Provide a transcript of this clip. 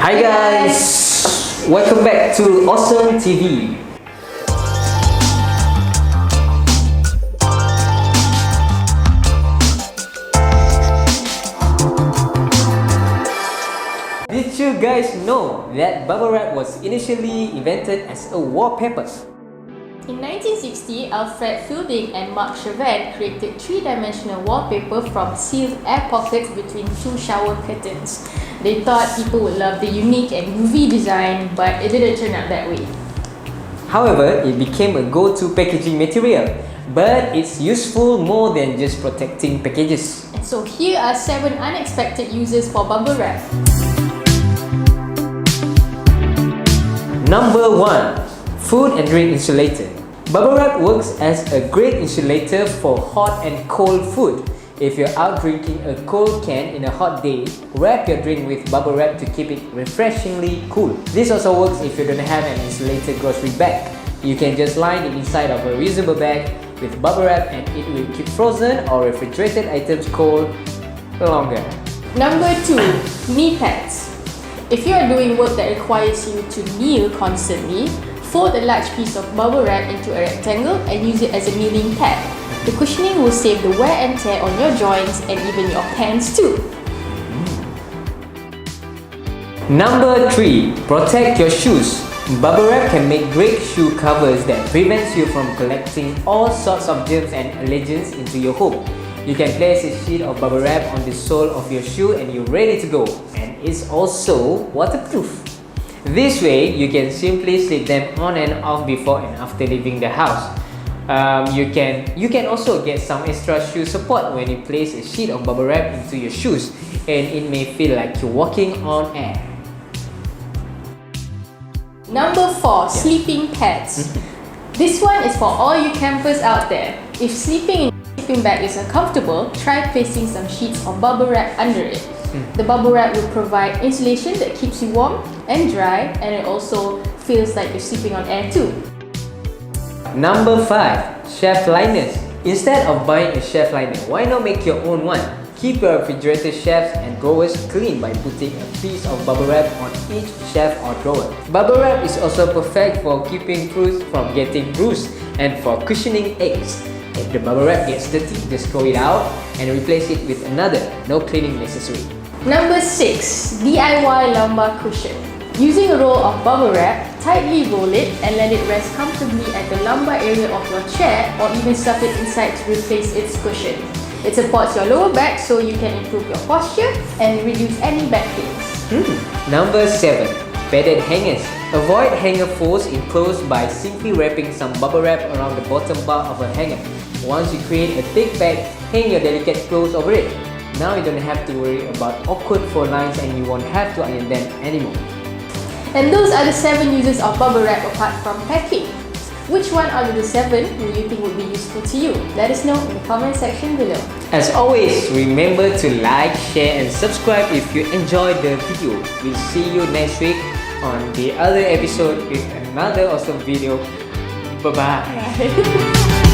Hi guys! Welcome back to AllSome TV. Did you guys know that bubble wrap was initially invented as a wallpaper? In 1960, Alfred Fielding and Mark Chevin created three-dimensional wallpaper from sealed air pockets between two shower curtains. They thought people would love the unique and UV design, but it didn't turn out that way. However, it became a go-to packaging material, but it's useful more than just protecting packages. And so here are 7 unexpected uses for bubble wrap. Number 1. Food and drink insulator. Bubble wrap works as a great insulator for hot and cold food. If you're out drinking a cold can in a hot day, wrap your drink with bubble wrap to keep it refreshingly cool. This also works if you don't have an insulated grocery bag. You can just line it inside of a reusable bag with bubble wrap and it will keep frozen or refrigerated items cold longer. Number 2. Knee pads. If you are doing work that requires you to kneel constantly, fold a large piece of bubble wrap into a rectangle and use it as a kneeling pad. The cushioning will save the wear and tear on your joints and even your pants too. Number 3. Protect your shoes. Bubble wrap can make great shoe covers that prevents you from collecting all sorts of germs and allergens into your home. You can place a sheet of bubble wrap on the sole of your shoe and you're ready to go. And it's also waterproof. This way, you can simply slip them on and off before and after leaving the house. You can also get some extra shoe support when you place a sheet of bubble wrap into your shoes, and it may feel like you're walking on air. Number 4. Sleeping pads. This one is for all you campers out there. If sleeping in a sleeping bag is uncomfortable, try placing some sheets of bubble wrap under it. The bubble wrap will provide insulation that keeps you warm and dry, and it also feels like you're sleeping on air too. Number 5. Shelf liners. Instead of buying a shelf liner, why not make your own one? Keep your refrigerator shelves and drawers clean by putting a piece of bubble wrap on each shelf or drawer. Bubble wrap is also perfect for keeping fruits from getting bruised and for cushioning eggs. If the bubble wrap gets dirty, just throw it out and replace it with another. No cleaning necessary. Number 6. DIY Lumbar Cushion. Using a roll of bubble wrap, tightly roll it and let it rest comfortably at the lumbar area of your chair, or even stuff it inside to replace its cushion. It supports your lower back so you can improve your posture and reduce any back pains. Number 7. Padded hangers. Avoid hanger folds in clothes by simply wrapping some bubble wrap around the bottom bar of a hanger. Once you create a thick bag, hang your delicate clothes over it. Now you don't have to worry about awkward fold lines and you won't have to iron them anymore. And those are the 7 uses of bubble wrap apart from packing. Which one out of the 7 do you think would be useful to you? Let us know in the comment section below. As always, remember to like, share and subscribe if you enjoyed the video. We'll see you next week on the other episode with another awesome video. Bye-bye. Bye.